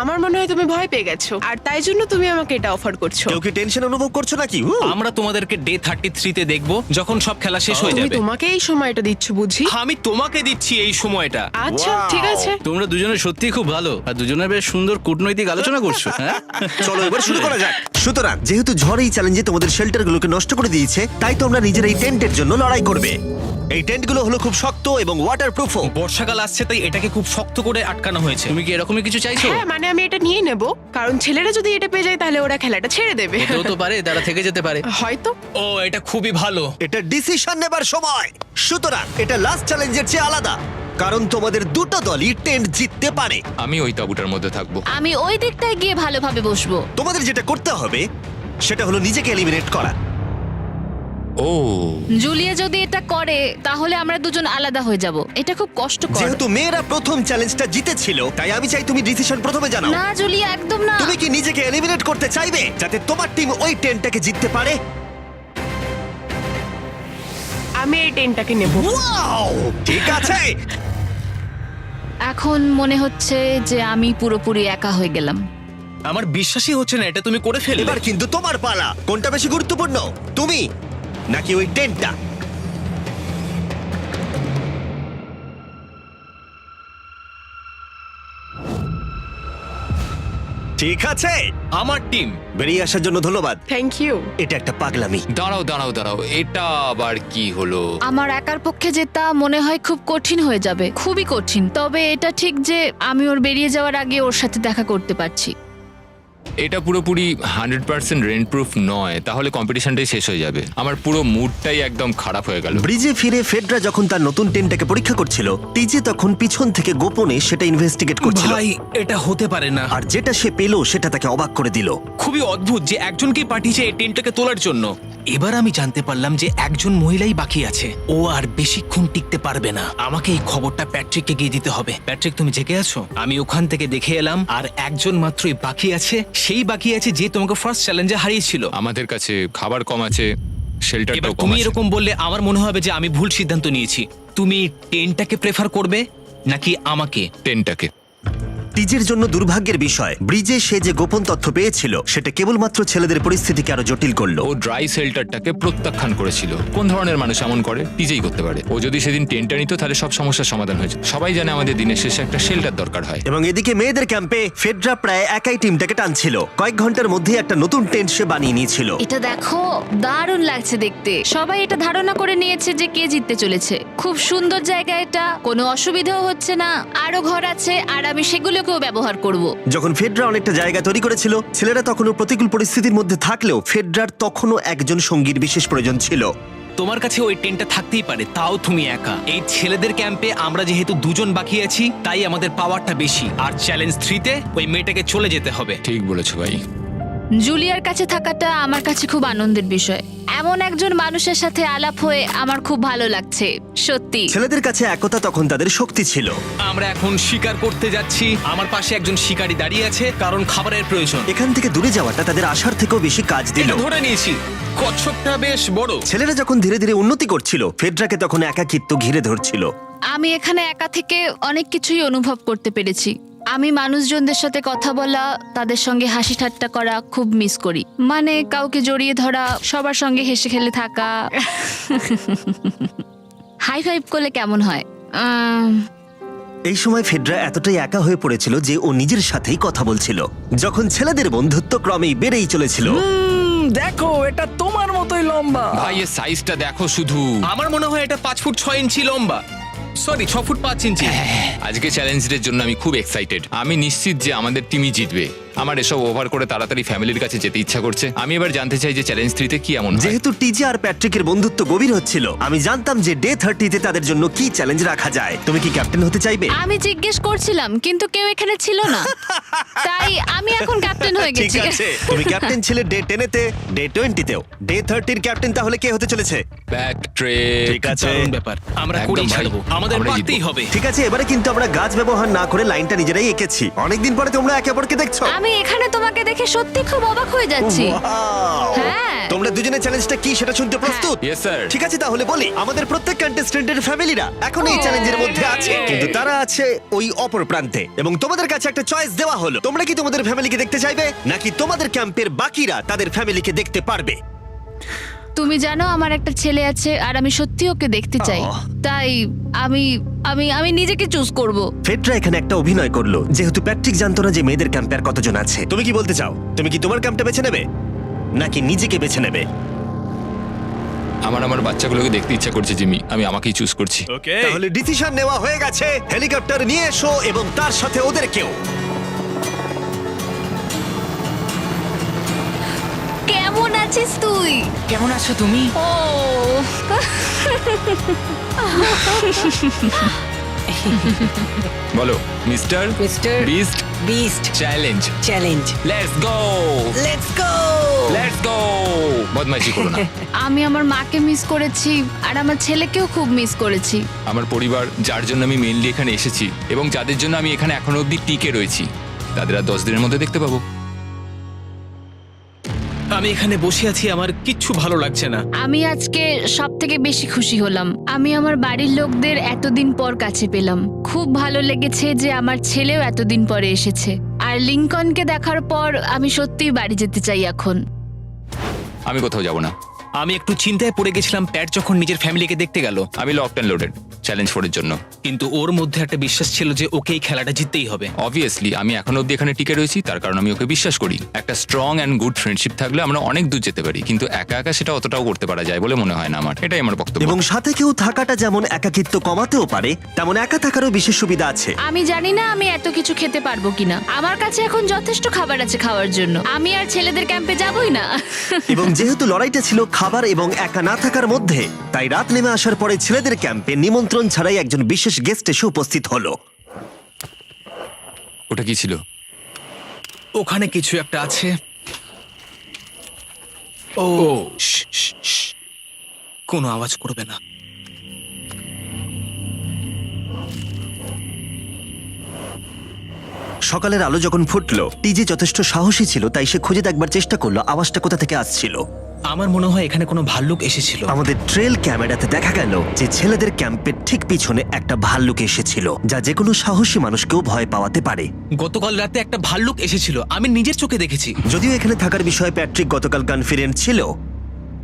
আমার মনে হয় তুমি ভয় পেয়ে গেছো, আর তাই জন্য তুমি আমাকে এটা অফার করছো। কেউ কি টেনশন অনুভব করছো নাকি? আমরা তোমাদেরকে ডে 33 তে দেখবো যখন সব খেলা শেষ হয়ে তুমি যাবে। তোমাকে এই সময়টা দিচ্ছ বুঝি? আমি তোমাকে দিচ্ছি এই সময়টা। আচ্ছা ঠিক আছে। তোমরা দুজনে সত্যিই খুব ভালো, আর দুজনে বেশ সুন্দর কূটনৈতিক আলোচনা করছো। হ্যাঁ, চলো এবার শুরু করা যাক। সুতরাং যেহেতু ঝড় এই চ্যালেঞ্জে তোমাদের শেল্টারগুলোকে নষ্ট করে দিয়েছে, তাই তোমরা নিজের এই টেন্টের জন্য লড়াই করবে। এই টেন্টগুলো হলো খুব শক্ত এবং ওয়াটারপ্রুফও। বর্ষাকাল আসছে তাই এটাকে খুব শক্ত করে আটকানো হয়েছে। তুমি কি এরকমই কিছু চাইছো? হ্যাঁ মানে আমি এটা নিয়ে নেব, কারণ ছেলেরা যদি এটা পেয়ে যায় তাহলে ওরা খেলাটা ছেড়ে দেবে। হতেও তো পারে তারা থেকে যেতে পারে। হয়তো। ও, এটা খুবই ভালো। এটা ডিসিশন নেবার সময়। সুতরাং এটা লাস্ট চ্যালেঞ্জের চেয়ে আলাদা, কারণ তোমাদের দুটো দলই টেন্ট জিততে পারে। আমি ওই তাঁবুটার মধ্যে থাকবো। আমি ওই দিকটায় গিয়ে ভালোভাবে বসবো। তোমাদের যেটা করতে হবে সেটা হলো নিজেকে এলিমিনেট করা। ও, জুলিয়া যদি এটা করে তাহলে আমরা দুজন আলাদা হয়ে যাব। এটা খুব কষ্টকর। যেহেতু মেয়েরা প্রথম চ্যালেঞ্জটা জিতেছিল, তাই আমি চাই তুমি ডিসিশন প্রথমে জানাও। না জুলিয়া, একদম না। তুমি কি নিজেকে এলিমিনেট করতে চাইবে যাতে তোমার টিম ওই টেন্টটাকে জিততে পারে? আমি এই টেনটাকে নেব। ওয়াও, ঠিক আছে। এখন মনে হচ্ছে যে আমি পুরোপুরি একা হয়ে গেলাম। আমার বিশ্বাসই হচ্ছে না এটা তুমি করে ফেললে। এবার কিন্তু তোমার পালা। কোনটা বেশি গুরুত্বপূর্ণ, তুমি নাকি ওই টেন্টটা? ঠিক আছে, আমার টিম। বেরিয়ে আসার জন্য ধন্যবাদ। Thank you. এটা একটা পাগলামি। দাঁড়াও এটা আবার কি হলো? আমার একার পক্ষে জেতা মনে হয় খুব কঠিন হয়ে যাবে, খুবই কঠিন। তবে এটা ঠিক যে আমি ওর বেরিয়ে যাওয়ার আগে ওর সাথে দেখা করতে পারছি। এটা পুরোপুরি 100% রেন্ট প্রুফ নয়, তাহলে কম্পিটিশনটাই শেষ হয়ে যাবে। আমার পুরো মুডটাই একদম খারাপ হয়ে গেল। ব্রিজে ফিরে ফেডরা যখন তার নতুন টেন্টটাকে পরীক্ষা করছিল, টিজে তখন পিছন থেকে গোপনে সেটা ইনভেস্টিগেট করছিল। ভাই, এটা হতে পারে না। আর যেটা সে পেল সেটা তাকে অবাক করে দিল। খুবই অদ্ভুত যে একজনকেই পাঠিয়েছে এই টেন্টটাকে তোলার জন্য। এবার আমি জানতে পারলাম যে একজন মহিলাই বাকি আছে। ও আর বেশিক্ষণ টিকতে পারবে না। আমাকে এই খবরটা প্যাট্রিককে গিয়ে দিতে হবে। প্যাট্রিক, তুমি জেগে আছো? আমি ওখান থেকে দেখে এলাম আর একজন মাত্রই বাকি আছে। সেই বাকি আছে যে তোমাকে ফার্স্ট চ্যালেঞ্জে হারিয়েছিল। আমাদের কাছে খাবার কম আছে, এবার শেল্টারটাও কম তুমি আছে। এরকম বললে আমার মনে হবে যে আমি ভুল সিদ্ধান্ত নিয়েছি। তুমি টেন্টটাকে প্রেফার করবে নাকি আমাকে? টেন্টটাকে। টিজের জন্য দুর্ভাগ্যের বিষয়, ব্রিজে সে যে গোপন তথ্য পেয়েছিল সেটা কেবলমাত্র ছেলেদের পরিস্থিতিকে আরো জটিল করলো। ও ড্রাই শেল্টারটাকে প্রত্যাখ্যান করেছিল। কোন ধরনের মানুষ এমন করে? টিজেই করতে পারে। ও যদি সেদিন টেন্টটা নিত তাহলে সব সমস্যার সমাধান হয়েছে। সবাই জানে আমাদের দিনের শেষে একটা শেল্টার দরকার হয়। এবং এদিকে মেয়েদের ক্যাম্পে ফেডরা প্রায় একাই টিমটাকে টানছিল। কয়েক ঘন্টার মধ্যে একটা নতুন টেন্ট সে বানিয়ে নিয়েছিল। এটা দেখো, দারুণ লাগছে দেখতে। সবাই এটা ধারণা করে নিয়েছে যে কে জিততে চলেছে। খুব সুন্দর জায়গা এটা, কোনো অসুবিধাও হচ্ছে না। আরো ঘর আছে আর আমি সেগুলোকেও ব্যবহার করব। যখন ফেডরা অনেকটা জায়গা তৈরি করেছিল, ছেলেরা তখনও প্রতিকূল পরিস্থিতির মধ্যে থাকলেও ফেডরার তখনও একজন সঙ্গীর বিশেষ প্রয়োজন ছিল। তোমার কাছে ওই টেন্টটা থাকতেই পারে, তাও তুমি একা। এই ছেলেদের ক্যাম্পে আমরা যেহেতু দুজন বাকি আছি, তাই আমাদের পাওয়ারটা বেশি। আর চ্যালেঞ্জ 3-তে ওই মেয়েটাকে চলে যেতে হবে। ঠিক বলেছো ভাই। জুলিয়ার কাছে থাকাটা আমার কাছে খুব আনন্দের বিষয়। এমন একজন মানুষের সাথে আলাপ হয়ে আমার খুব ভালো লাগছে, সত্যি। ছেলেদের কাছে একতা তখন তাদের শক্তি ছিল। আমরা এখন শিকার করতে যাচ্ছি। আমার পাশে একজন শিকারী দাঁড়িয়ে আছে, কারণ খাবারের প্রয়োজন। এখান থেকে দূরে যাওয়াটা তাদের আশার থেকেও বেশি কাজ দিল। এটা ধরে নিয়েছি। কচ্ছপটা বেশ বড়। ছেলেরা যখন ধীরে ধীরে উন্নতি করছিল, ফেডরাকে তখন একাকিত্ব ঘিরে ধরছিল। আমি এখানে একা থেকে অনেক কিছুই অনুভব করতে পেরেছি। আমি মানুষজনদের সাথে কথা বলা, তাদের সঙ্গে হাসি ঠাট্টা করা খুব মিস করি। মানে কাউকে জড়িয়ে ধরা, সবার সঙ্গে হেসে খেলে থাকা। হাই ফাইভ করলে কেমন হয়? এই সময় ফেডরা এতটাই একা হয়ে পড়েছিল যে ও নিজের সাথেই কথা বলছিল। যখন ছেলেদের বন্ধুত্ব ক্রমেই বেড়েই চলেছিল। দেখো, এটা তোমার মতোই লম্বা। ভাই এর সাইজটা দেখো শুধু। আমার মনে হয় এটা 5 ফুট 6 ইঞ্চি লম্বা। সরি, 6 ফুট 5 ইঞ্চি। আজকে চ্যালেঞ্জের জন্য আমি খুব এক্সাইটেড। আমি নিশ্চিত যে আমাদের টিমই জিতবে। আমার এসব ওভার করে তাড়াতাড়ি ফ্যামিলির কাছে যেতে ইচ্ছা করছে। আমি এবার জানতে চাই যে চ্যালেঞ্জ 3-তে কি এমন হয়। যেহেতু টিজে আর প্যাট্রিকের বন্ধুত্ব গভীর হচ্ছিল, আমি জানতাম যে ডে 30-তে তাদের জন্য কি চ্যালেঞ্জ রাখা যায়। তুমি কি ক্যাপ্টেন হতে চাইবে? আমি জিজ্ঞেস করছিলাম, কিন্তু কেউ এখানে ছিল না, তাই আমি এখন ক্যাপ্টেন হয়ে ঠিক গেছি। আছে, তুমি ক্যাপ্টেন ছিলে ডে 10-তে, ডে 20-তেও। ডে 30-র ক্যাপ্টেন তাহলে কে হতে চলেছে? প্যাট্রিক। ঠিক আছে, দারুণ ব্যাপার। আমরা একদম করেই ভাই। ছাড়বো। আমাদের আমরাই পারতেই জিতবো। হবে। ঠিক আছে। এবারে কিন্তু আমরা গাছ ব্যবহার না করে লাইনটা নিজেরাই এঁকেছি। অনেকদিন পরে তোমরা একে অপরকে দেখছো। আমি এখানে তোমাকে দেখে সত্যি খুব অবাক হয়ে যাচ্ছি। Wow! হ্যাঁ। তোমরা দুজনের চ্যালেঞ্জটা কি সেটা শুনতে প্রস্তুত? Yes, sir. ঠিক আছে, তাহলে বলি। আমাদের প্রত্যেক কন্টেস্টেন্টের ফ্যামিলিরা এখন এই চ্যালেঞ্জের মধ্যে আছে, কিন্তু তারা আছে ওই অপর প্রান্তে। এবং তোমাদের কাছে একটা চয়েস দেওয়া হলো। তোমরা কি তোমাদের ফ্যামিলিকে দেখতে চাইবে, নাকি তোমাদের ক্যাম্পের বাকিরা তাদের ফ্যামিলিকে দেখতে পারবে? তুমি জানো আমার একটা ছেলে আছে আর আমি সত্যি ওকে দেখতে চাই। তাই আমি আমি আমি নিজেকে চুজ করব। ফেডরা এখানে একটা অভিনয় করলো, যেহেতু প্যাট্রিক জানতো না যে মেয়েদের ক্যাম্পে আর কতজন আছে। তুমি কি বলতে চাও? তুমি কি তোমার ক্যাম্পটা বেছে নেবে, নাকি নিজেকে বেছে নেবে? আমার বাচ্চাগুলোকে দেখতে ইচ্ছা করছে জিমি। আমি আমাকেই চুজ করছি। তাহলে ডিসিশন নেওয়া হয়ে গেছে। হেলিকপ্টার নিয়ে এসো এবং তার সাথে ওদেরকেও। কেমন আছিস তুই? কেমন আছো তুমি? ও বলো mister mister beast beast challenge. Challenge. Let's go, let's go. Let's go. বদমাইশি করো না। আমি আমার মাকে মিস করেছি আর আমার ছেলেকেও খুব মিস করেছি। আমার পরিবার, যার জন্য আমি মেইনলি এখানে এসেছি এবং যাদের জন্য আমি এখানে এখনো অবধি টিকে রয়েছি, তাদের আর 10 দিনের মধ্যে দেখতে পাবো। আমি এখানে বসে আছি, আমার কিচ্ছু ভালো লাগছে না। আমি আজকে সব থেকে বেশি খুশি হলাম। আমি আমার বাড়ির লোকদের এতদিন পর কাছে পেলাম। খুব ভালো লেগেছে যে আমার ছেলেও এতদিন পরে এসেছে। আর লিংকনকে দেখার পর আমি সত্যিই বাড়ি যেতে চাই এখন। আমি কোথাও যাব না। আমি একটু চিন্তায় পড়ে গেছিলাম প্যাট যখন নিজের ফ্যামিলিকে দেখতে গেল, আমি লকড অ্যান্ড লোডেড চ্যালেঞ্জ 4 এর জন্য। কিন্তু ওর মধ্যে একটা বিশ্বাস ছিল যে ওকে এই খেলাটা জিততেই হবে। অবভিয়াসলি আমি এখনো অব্দি এখানে টিকে রয়েছি, তার কারণ আমি ওকে বিশ্বাস করি। একটা স্ট্রং অ্যান্ড গুড ফ্রেন্ডশিপ থাকলে আমরা অনেক দূর যেতে পারি, কিন্তু একা একা সেটা অতটাও করতে পারা যায় বলে মনে হয় না আমার। এটাই আমার বক্তব্য। এবং সাথে কেউ থাকাটা যেমন একাকিত্ব কমাতেও পারে, তেমন একা থাকারও বিশেষ সুবিধা আছে। আমি জানি না আমি এত কিছু খেতে পারবো কিনা। আমার কাছে এখন যথেষ্ট খাবার আছে খাওয়ার জন্য। আমি আর ছেলেদের ক্যাম্পে যাবই না। এবং যেহেতু লড়াইটা ছিল খাবার এবং একা না থাকার মধ্যে, তাই রাত নেমে আসার পরে ছেলেদের ক্যাম্পে নিমন্ত্রণ ছাড়াই একজন বিশেষ গেস্ট এসে উপস্থিত হলো। ওটা কি ছিল? ওখানে কিছু একটা আছে। ও শ্, শ্, শ্। কোনো আওয়াজ করবে না। সকালের আলো যখন ফুটলো, টিজে যথেষ্ট সাহসী ছিল, তাই সে খুঁজে দেখবার চেষ্টা করলো আওয়াজটা কোথা থেকে আসছিল। আমার মনে হয় এখানে কোনো ভাল্লুক এসেছিল। আমাদের ট্রেল ক্যামেরাতে দেখা গেল যে ছেলেদের ক্যাম্পের ঠিক পিছনে একটা ভাল্লুক এসেছিল, যা যে কোনো সাহসী মানুষকেও ভয় পাওয়াতে পারে। গতকাল রাতে একটা ভাল্লুক এসেছিল, আমি নিজের চোখে দেখেছি। যদিও এখানে থাকার বিষয়ে প্যাট্রিক গতকাল কনফিডেন্ট ছিল,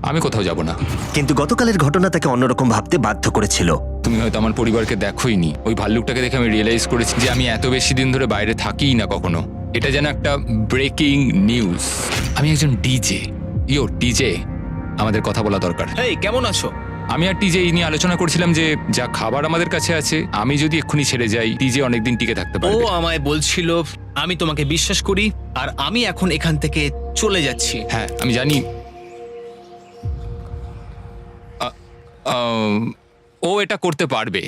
আমি কোথাও যাব না। কিন্তু গতকালের ঘটনা তাকে অন্যরকম ভাবতে বাধ্য করেছিল। তুমি হয়তো আমার পরিবারকে দেখোইনি। ওই ভাল্লুকটাকে দেখে আমি রিয়েলাইজ করেছি যে আমি এত বেশি দিন ধরে বাইরে থাকিই না কখনো। এটা যেন একটা ব্রেকিং নিউজ। আমি একজন ডিজে। ডিজে, আমাদের কথা বলা দরকার। এই কেমন আছো? আমি আর টিজে এই নিয়ে আলোচনা করছিলাম যে যা খাবার আমাদের কাছে আছে, আমি যদি এক্ষুনি ছেড়ে যাই টিজে অনেকদিন টিকে থাকতে ও পারবে। আমায় বলছিল আমি তোমাকে বিশ্বাস করি আর আমি এখন এখান থেকে চলে যাচ্ছি। হ্যাঁ আমি জানি। ও এটা করতে পারবে।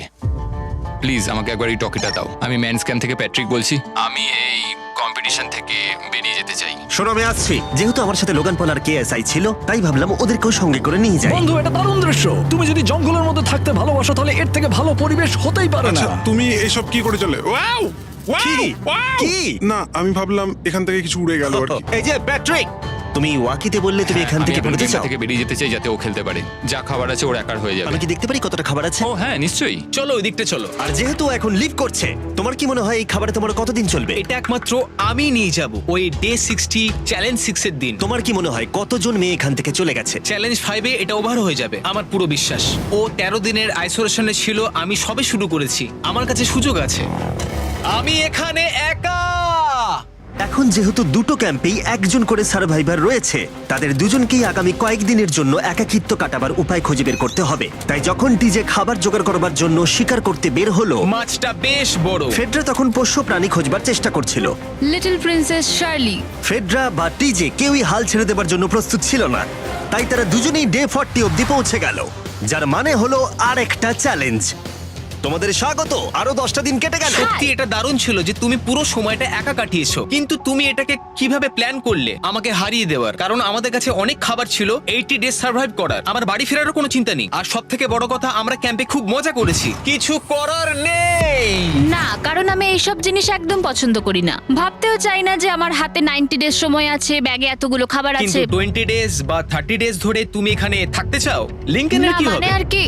প্লিজ আমাকে একবার এই টকিটা দাও। আমি ম্যানস ক্যাম্প থেকে প্যাট্রিক বলছি। আমি এই কম্পিটিশন থেকে বেরিয়ে যেতে চাই। শোনো, আমি আসছি। যেহেতু আমার সাথে লোগান পল আর কেএসআই ছিল, তাই ভাবলাম ওদেরকেও সঙ্গে করে নিয়ে যাই। বন্ধু, এটা দারুণ দৃশ্য। তুমি যদি জঙ্গলের মধ্যে থাকতে ভালোবাসো তাহলে এর থেকে ভালো পরিবেশ হতেই পারে না। আচ্ছা তুমি এসব কি করে চলে? ওয়াও কি? কি? না আমি ভাবলাম এখান থেকে কিছু উড়ে গেল আর কি। এই যে প্যাট্রিক, তুমি ওয়াকিতে বললে তুমি এখান আমি থেকে এখন বেরোতে গেমটা চাও। থেকে বেরিয়ে যেতে চাই যাতে ও খেলতে পারে। যা খাবার আছে ওর একার হয়ে যাবে। আমি কি দেখতে পারি কতটা খাবার আছে? ও হ্যাঁ নিশ্চয়ই। চলো ওই দিকটা চলো। আর যেহেতু ও এখন লিভ করছে, তোমার কি মনে হয় এই খাবারে তোমার কতদিন চলবে? এটা একমাত্র আমি নিয়ে যাব ওই ডে 60 চ্যালেঞ্জ 6 এর দিন। তোমার কি মনে হয় কতজন মেয়ে এখান থেকে চলে গেছে? চ্যালেঞ্জ 5 এ এটা ওভার হয়ে যাবে, আমার পুরো বিশ্বাস। ও 13 দিনের আইসোলেশনে ছিল, আমি সবে শুরু করেছি। আমার কাছে সুযোগ আছে। আমি এখানে একা। এখন যেহেতু দুটো ক্যাম্পেই একজন করে সার্ভাইভার রয়েছে, তাদের দুজনকেই আগামী কয়েকদিনের জন্য একাকিত্ব কাটাবার উপায় খুঁজে বের করতে হবে। তাই যখন টিজে খাবার জোগাড় করবার জন্য শিকার করতে বের হলো, মাছটা বেশ বড়। ফেডরা তখন পোষ্য প্রাণী খোঁজবার চেষ্টা করছিল। Little princess Shirley. ফেডরা বা টিজে কেউই হাল ছেড়ে দেবার জন্য প্রস্তুত ছিল না, তাই তারা দুজনেই ডে 40 অব্দি পৌঁছে গেল, যার মানে হলো আরেকটা চ্যালেঞ্জ। তোমাদের স্বাগত। আরো 10টা দিন কেটে গেল। সত্যি এটা দারুণ ছিল যে তুমি পুরো সময়টা একা কাটিয়েছো, কিন্তু তুমি এটাকে কিভাবে প্ল্যান করলে আমাকে হারিয়ে দেওয়ার? কারণ আমাদের কাছে অনেক খাবার ছিল 80 ডেজ সার্ভাইভ করার। আমার বাড়ি ফেরারও কোনো চিন্তা নেই। আর সব থেকে বড় কথা, আমরা ক্যাম্পে খুব মজা করেছি। কিছু করার নেই। না, কারণ আমি এইসব জিনিস একদম পছন্দ করি না। ভাবতেও চাই না যে আমার হাতে 90 ডেজ সময় আছে, ব্যাগে এতগুলো খাবার কিন্তু আছে। 20 ডেজ বা 30 ডেজ ধরে তুমি এখানে থাকতে চাও? লিংকেনের না কি মানে হবে? আর কি,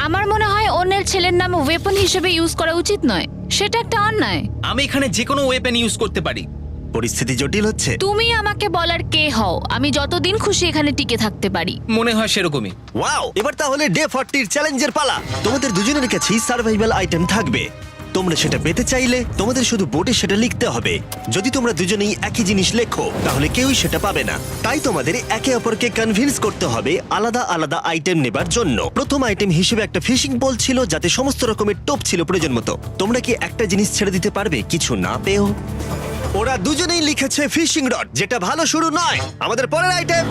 আমার মনে হয় অন্যের ছেলের নাম ওয়েপন হিসেবে ইউজ করা উচিত নয়। সেটা একটা অন্যায়। আমি এখানে যে কোনো ওয়েপেন ইউজ করতে পারি। পরিস্থিতি জটিল হচ্ছে। তুমি আমাকে বলার কে হও? আমি যতদিন খুশি এখানে টিকে থাকতে পারি। মনে হয় সেরকমই। ওয়াও, এবার তাহলে ডে 40 চ্যালেঞ্জের পালা। তোমাদের দুজনের কাছেই সার্ভাইভাল আইটেম থাকবে। তোমরা সেটা পেতে চাইলে তোমাদের শুধু বোর্ডে সেটা লিখতে হবে। যদি তোমরা দুজনেই একই জিনিস লেখো, তাহলে কেউই সেটা পাবে না। তাই তোমাদের একে অপরকে কনভিন্স করতে হবে আলাদা আলাদা আইটেম নেবার জন্য। প্রথম আইটেম হিসেবে একটা ফিশিং বল ছিল, যাতে সমস্ত রকমের টোপ ছিল প্রয়োজন মতো। তোমরা কি একটা জিনিস ছেড়ে দিতে পারবে কিছু না পেও? ওরা দুজনেই লিখেছে ফিশিং রড, যেটা ভালো শুরু নয়। আমাদের পরের আইটেম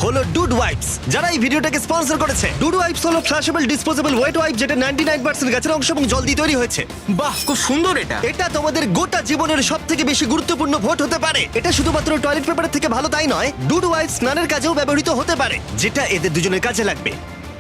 হলো ডুড ওয়াইপস, যারা এই ভিডিওটাকে স্পন্সর করেছে। ডুড ওয়াইপস হলো ফ্ল্যাশেবল ডিসপোজেবল ওয়েট ওয়াইপ, যেটা 99% গাছের অংশ এবং জল দিয়ে তৈরি হয়েছে। বাহ, খুব সুন্দর এটা। এটা তোমাদের গোটা জীবনের সবথেকে বেশি গুরুত্বপূর্ণ ভোট হতে পারে। এটা শুধুমাত্র টয়লেট পেপারের থেকে ভালো তাই নয়, ডুড ওয়াইপস স্নানের কাজেও ব্যবহৃত হতে পারে, যেটা এদের দুজনের কাজে লাগবে।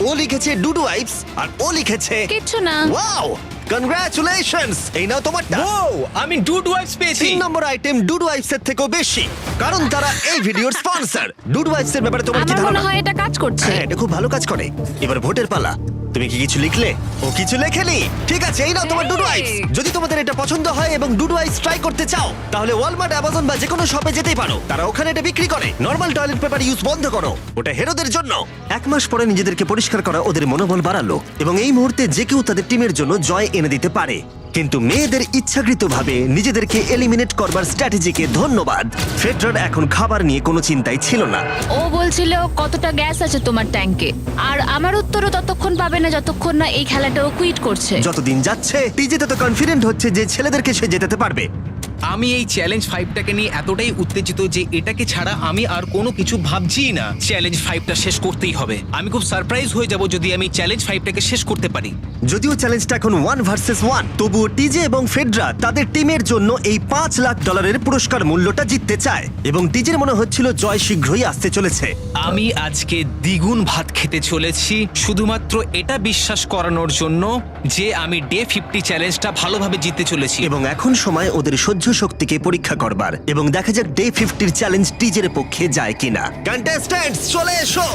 ও লিখেছে ডুড ওয়াইপস আর ও লিখেছে কিচ্ছু না। Wow, congratulations! এই নাও তোমারটা। ও, আমি ডুড ওয়াইপস পেয়েছি। 3 নম্বর আইটেম ডুড ওয়াইপস এর থেকেও বেশি, কারণ তারা এই ভিডিওর স্পন্সর। ডুড ওয়াইপস এর ব্যাপারে তোমার কি আমার মনে ধারণা? হয় এটা কাজ করছে। হ্যাঁ, এটা খুব ভালো কাজ করে। এবার ভোটের পালা। তুমি কি কিছু লিখলে? ও কিছু লেখেনি। ঠিক আছে, এই নাও তোমার ডুডু আইস। যদি তোমাদের এটা পছন্দ হয় এবং ডুডু আইস ট্রাই করতে চাও তাহলে ওয়ালমার্ট, অ্যামাজন বা যে কোনো শপে যেতেই পারো। তারা ওখানে এটা বিক্রি করে। নর্মাল টয়লেট পেপার ইউজ বন্ধ করো, ওটা হেরোদের জন্য। 1 মাস পরে নিজেদেরকে পরিষ্কার করা ওদের মনোবল বাড়ালো এবং এই মুহূর্তে যে কেউ তাদের টিমের জন্য জয় এনে দিতে পারে। কিন্তু মেয়েদের ইচ্ছাকৃতভাবে নিজেদেরকে এলিমিনেট করবার স্ট্র্যাটেজিকে ধন্যবাদ। ফেডরার এখন খাবার নিয়ে কোনো চিন্তাই ছিল না। ও বলছিল কতটা গ্যাস আছে তোমার ট্যাঙ্কে, আর আমার উত্তরও ততক্ষণ পাবে না যতক্ষণ না এই খেলাটা ও কুইট করছে। যতদিন যাচ্ছে টিজে তত কনফিডেন্ট হচ্ছে যে ছেলেদেরকে সে জেতাতে পারবে। আমি এই চ্যালেঞ্জ 5টাকে নিয়ে এতটাই উত্তেজিত যে এটাকে ছাড়া আমি আর কোনো কিছু ভাবছিই না। চ্যালেঞ্জ 5টা শেষ করতেই হবে। আমি খুব সারপ্রাইজ হয়ে যাব যদি আমি চ্যালেঞ্জ 5টাকে শেষ করতে পারি। যদিও চ্যালেঞ্জটা এখন 1 ভার্সেস 1, তবুও টিজে এবং ফেডরা তাদের টিমের জন্য এই $5 লাখ পুরস্কার মূল্যটা জিততে চায় এবং টিজের মনে হচ্ছিল জয় শীঘ্রই আসতে চলেছে। আমি আজকে দ্বিগুণ ভাত খেতে চলেছি শুধুমাত্র এটা বিশ্বাস করানোর জন্য যে আমি ডে 50 চ্যালেঞ্জটা ভালোভাবে জিততে চলেছি। এবং এখন সময় ওদের সহ্য শক্তিকে পরীক্ষা করবার এবং দেখা যাক ডে 50 চ্যালেঞ্জ টিজের পক্ষে যায় কিনা। কন্টেস্ট্যান্টস চলে এসো,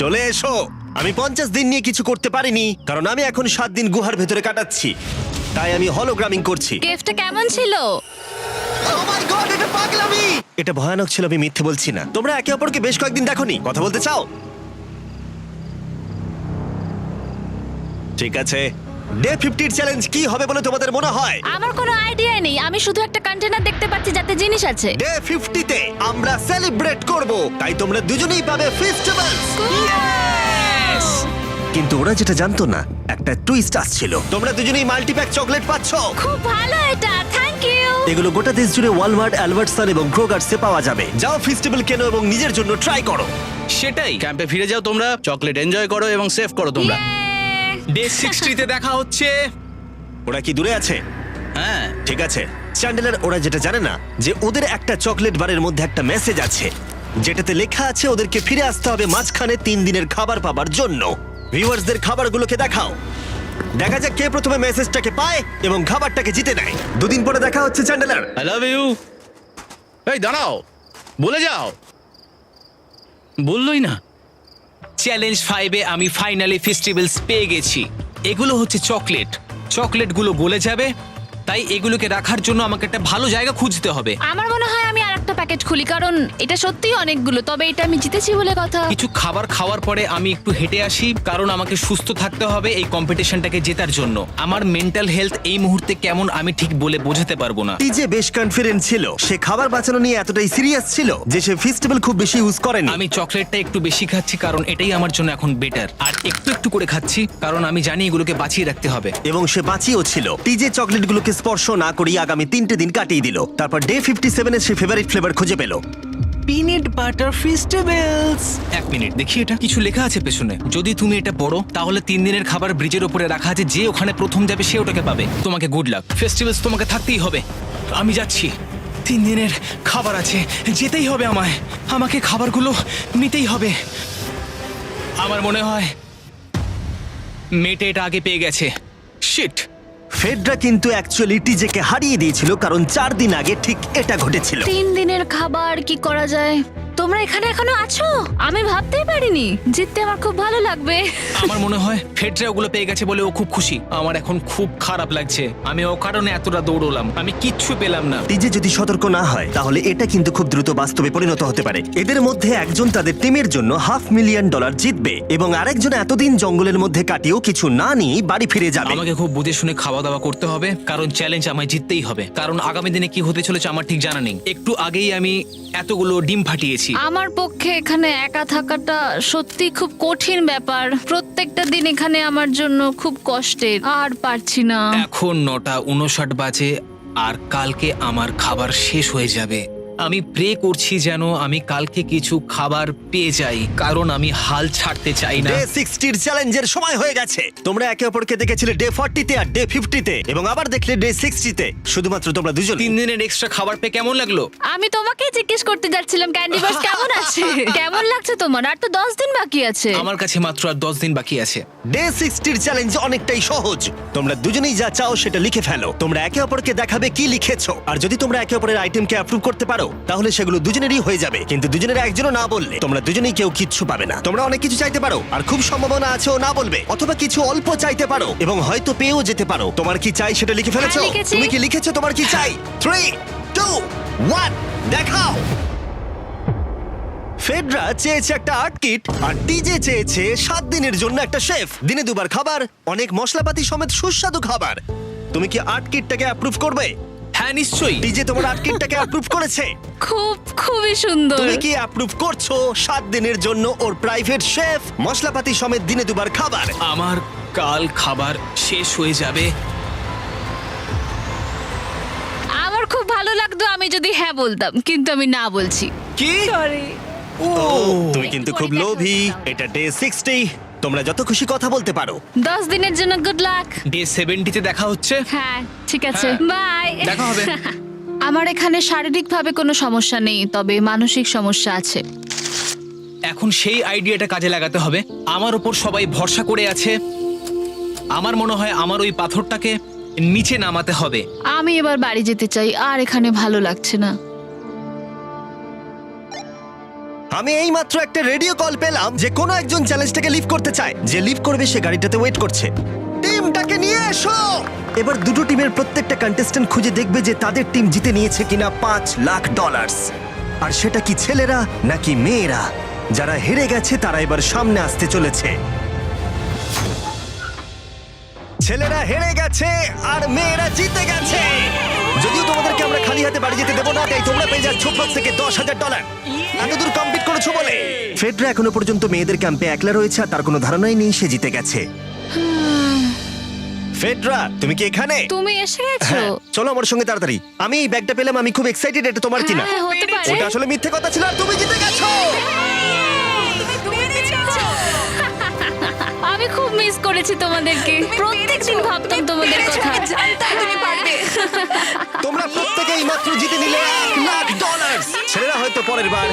চলে এসো। আমি 50 দিন নিয়ে কিছু করতে পারিনি কারণ আমি এখন 7 দিন গুহার ভেতরে কাটাচ্ছি, তাই আমি হলোগ্রামিং করছি। কেভটা কেমন ছিল? Oh my God, এটা পাগলামি! এটা ভয়ানক ছিল, আমি মিথ্যে বলছি না। তোমরা একে অপরকে বেশ কয়েকদিন দেখোনি, কথা বলতে চাও? ঠিক আছে, ডে 50 চ্যালেঞ্জ কি হবে বলে তোমাদের মনে হয়? আমার কোনো আইডিয়া নেই, আমি শুধু একটা কন্টেনার দেখতে পাচ্ছি যাতে জিনিস আছে। ডে 50 তে আমরা সেলিব্রেট করব, তাই তোমরা দুজনেই পাবে ফেস্টিভ্যালস। কিন্তু ওরা যেটা জানতো না, একটা টুইস্ট আসছিল। তোমরা দুজনেই মাল্টিপ্যাক চকলেট পাচ্ছ। খুব ভালো এটা, থ্যাংক ইউ। এগুলো গোটা দেশ জুড়ে ওয়ালমার্ট, অ্যালবার্টসন এবং ক্রোগার্সে পাওয়া যাবে। যাও ফেস্টিভ্যাল কেনো এবং নিজের জন্য ট্রাই করো। সেটাই। ক্যাম্পে ফিরে যাও তোমরা, চকলেট এনজয় করো এবং সেভ করো তোমরা। ডে 60 তে দেখা হচ্ছে। ওরা কি দূরে আছে? হ্যাঁ ঠিক আছে চ্যান্ডেলার, ওরা যেটা জানে না যে ওদের একটা চকলেট বারের মধ্যে একটা মেসেজ আছে যেটাতে লেখা আছে ওদেরকে ফিরে আসতে হবে মাঝখানে 3 দিনের খাবার পাবার জন্য। ভিউয়ার্সদের খাবারগুলোকে দেখাও, দেখা যাক কে প্রথমে মেসেজটাকে পায় এবং খাবারটাকে জিতে নেয়। 2 দিন পরে দেখা হচ্ছে চ্যান্ডেলার। I love you. এই দাঁড়াও, বলে যাও। বললোই না। চ্যালেঞ্জ 5-এ আমি ফাইনালি ফেস্টিভ্যালস পেয়ে গেছি। এগুলো হচ্ছে চকলেট, চকলেটগুলো গলে যাবে, তাই এগুলোকে রাখার জন্য আমাকে একটা ভালো জায়গা খুঁজতে হবে। আমার মনে হয় আমি আরেকটা প্যাকেট খুলি, কারণ এটা সত্যিই অনেকগুলো, তবে এটা আমি জিতেছি বলে কথা। কিছু খাবার খাওয়ার পরে আমি একটু হেঁটে আসি, কারণ আমাকে সুস্থ থাকতে হবে এই কম্পিটিশনটাকে জেতার জন্য। আমার মেন্টাল হেলথ এই মুহূর্তে কেমন আমি ঠিক বলে বোঝাতে পারবো না। টিজে বেশ কনফিডেন্ট ছিল, সে খাবার বাঁচানো নিয়ে এতটাই সিরিয়াস ছিল যে সে ফেস্টিভ্যাল খুব বেশি ইউজ করেনি। আমি চকলেটটা একটু বেশি খাচ্ছি কারণ এটাই আমার জন্য এখন বেটার, আর একটু একটু করে খাচ্ছি কারণ আমি জানি এগুলোকে বাঁচিয়ে রাখতে হবে। এবং সে বাঁচিয়েও ছিল। টিজে চকলেটগুলোকে স্পর্শ না করেই আগামী 3টে দিন কাটিয়ে দিল। তারপর ডে 57 এ সে ফেভারিট ফ্লেভার খুঁজে পেল। Peanut butter festivals. 1 মিনিট দেখি, এটা কিছু লেখা আছে পেছনে। যদি তুমি এটা পড়ো তাহলে 3 দিনের খাবার ব্রিজের উপরে রাখা আছে, যে ওখানে প্রথম যাবে সে ওটাকে পাবে। তোমাকে গুড লাক। ফেস্টিভ্যালস তোমাকে থাকতেই হবে। আমি যাচ্ছি, 3 দিনের খাবার আছে, যেতেই হবে আমায়। আমাকে খাবারগুলো নিতেই হবে। আমার মনে হয় মেয়েটা এটা আগে পেয়ে গেছে। শিট। ফেডরা কিন্তু অ্যাকচুয়ালি টিজেকে হারিয়ে দিয়েছিল কারণ 4 দিন আগে ঠিক এটা ঘটেছিল। 3 দিনের খাবার কি করা যায়? তোমরা এখানে এখনো আছো? আমি ভাবতেই পারিনি। জিততে আমার খুব ভালো লাগবে। আমার মনে হয় ফেডরা ওগুলো পেয়ে গেছে বলে ও খুব খুশি। আমার এখন খুব খারাপ লাগছে, আমি ও কারণে এতটা দৌড়লাম, আমি কিচ্ছু পেলাম না। টিজে যদি সতর্ক না হয় তাহলে এটা কিন্তু খুব দ্রুত বাস্তবে পরিণত হতে পারে। এদের মধ্যে একজন তাদের টিমের জন্য $500,000 জিতবে এবং আরেকজন এতদিন জঙ্গলের মধ্যে কাটিয়েও কিছু না নিয়ে বাড়ি ফিরে যাবে। আমাকে খুব বুঝে শুনে খাওয়া দাওয়া করতে হবে কারণ চ্যালেঞ্জ আমায় জিততেই হবে, কারণ আগামী দিনে কি হতে চলেছে আমার ঠিক জানা নেই। একটু আগেই আমি এতগুলো ডিম ফাটিয়েছি। আমার পক্ষে এখানে একা থাকাটা সত্যি খুব কঠিন ব্যাপার। প্রত্যেকটা দিন এখানে আমার জন্য খুব কষ্টের, আর পারছি না। এখন 9:59 বাজে আর কালকে আমার খাবার শেষ হয়ে যাবে। আমি প্রে করছি যেন আমি কালকে কিছু খাবার পেয়ে যাই, কারণ আমি হাল ছাড়তে চাই না। ডে 60 চ্যালেঞ্জের সময় হয়ে গেছে। তোমরা একে অপরকে দেখেছিলে ডে 40 তে আর ডে 50 তে এবং আবার দেখলে ডে 60 তে। শুধুমাত্র তোমরা দুজন। 3 দিনের এক্সট্রা খাবার পেয়ে কেমন লাগলো? আমি তোমাকে জিজ্ঞেস করতে যাচ্ছিলাম ক্যান্ডি বাস কেমন আছে। কেমন লাগছে তোমার? আর তো 10 দিন বাকি আছে। আমার কাছে মাত্র আর 10 দিন বাকি আছে। ডে 60 চ্যালেঞ্জ অনেকটাই সহজ। তোমরা দুজনেই যা চাও সেটা লিখে ফেলো। তোমরা একে অপরকে দেখাবে কি লিখেছো, আর যদি তোমরা একে অপরের আইটেমকে অ্যাপ্রুভ করতে পারো তাহলে সেগুলো দুজনেরই হয়ে যাবে, কিন্তু দুজনের একজনও না বললে তোমরা দুজনেই কেউ কিচ্ছু পাবে না। তোমরা অনেক কিছু চাইতে পারো আর খুব সম্ভাবনা আছে ও না বলবে, অথবা কিছু অল্প চাইতে পারো এবং হয়তো পেয়েও যেতে পারো। তোমার কি চাই সেটা লিখে ফেলেছো? হ্যাঁ, লিখেছি। তুমি কি লিখেছো তোমার কি চাই? 3, 2, 1 দেখাও। ফেডরা চেয়েছে একটা আর্ট কিট আর ডিজে চেয়েছে 7 দিনের জন্য একটা শেফ, দিনে 2 বার খাবার, অনেক মশলাপাতি সমেত সুস্বাদু খাবার। তুমি কি আর্ট কিটটাকে অ্যাপ্রুভ করবে? হ্যাঁ নিশ্চয়ই। ডিজে তোমার আর্ট কিটটাকে অ্যাপ্রুভ করেছে। খুবই সুন্দর। তুমি কি অ্যাপ্রুভ করছো 7 দিনের জন্য ওর প্রাইভেট শেফ, মশলাপাতি সমেত দিনে 2 বার খাবার? আমার কাল খাবার শেষ হয়ে যাবে। আমার খুব ভালো লাগতো আমি যদি হ্যাঁ বলতাম, কিন্তু আমি না বলছি। কি? ও তুমি কিন্তু খুব লোভী। এটা ডে 60, তোমরা যত খুশি কথা বলতে পারো। 10 দিনের জন্য গুড লাক। ডে 70-তে দেখা হচ্ছে। হ্যাঁ ঠিক আছে, হ্যাঁ, বাই। দেখা হবে। আমার এখানে শারীরিকভাবে কোনো সমস্যা নেই, তবে মানসিক সমস্যা আছে। এখন সেই আইডিয়াটা কাজে লাগাতে হবে। আমার উপর সবাই ভরসা করে আছে। আমার মনে হয় আমার ওই পাথরটাকে নিচে নামাতে হবে। আমি এবার বাড়ি যেতে চাই, আর এখানে ভালো লাগছে না। আমি এইমাত্র একটা রেডিও কল পেলাম যে কোনো একজন চ্যালেঞ্জটাকে লিভ করতে চায়। যে লিভ করবে সে গাড়িটাতে ওয়েট করছে। টিমটাকে নিয়ে এসো। এবার দুটো টিমের প্রত্যেকটা কন্টেস্ট্যান্ট খুঁজে দেখবে যে তাদের টিম জিতে নিয়েছে কিনা $5 লাখ। আর সেটা কি ছেলেরা নাকি মেয়েরা? যারা হেরে গেছে তারা এবার সামনে আসতে চলেছে। ছেলেরা হেরে গেছে আর মেয়েরা জিতে গেছে। যদিও তোমাদেরকে আমরা খালি হাতে বাড়ি যেতে দেবো না, তাই তোমরা পেয়ে যাচ্ছ প্রত্যেকে $10,000। এত দূর কমপ্লিট করেছো বলে। ফেডরা এখনো পর্যন্ত মেয়েদের ক্যাম্পে একলা রয়েছে আর তার কোনো ধারণাই নেই সে জিতে গেছে। ফেডরা তুমি কি এখানে? তুমি এসে গেছো? হ্যাঁ, চলো আমার সঙ্গে তাড়াতাড়ি। আমি এই ব্যাগটা পেলাম, আমি খুব এক্সাইটেড। এটা তোমার কিনা? হ্যাঁ, হতে পারে। ওটা আসলে মিথ্যে কথা ছিল আর তুমি জিতে গেছো। আমি খুব মিস করেছি তোমাদেরকে। প্রত্যেকদিন ভাবতাম তোমাদের কথা। জানতাম তুমি পারবে। তোমরা প্রত্যেকেই মাত্র জিতে নিলে $1 লাখ। ছেলেরা হয়তো পরের বার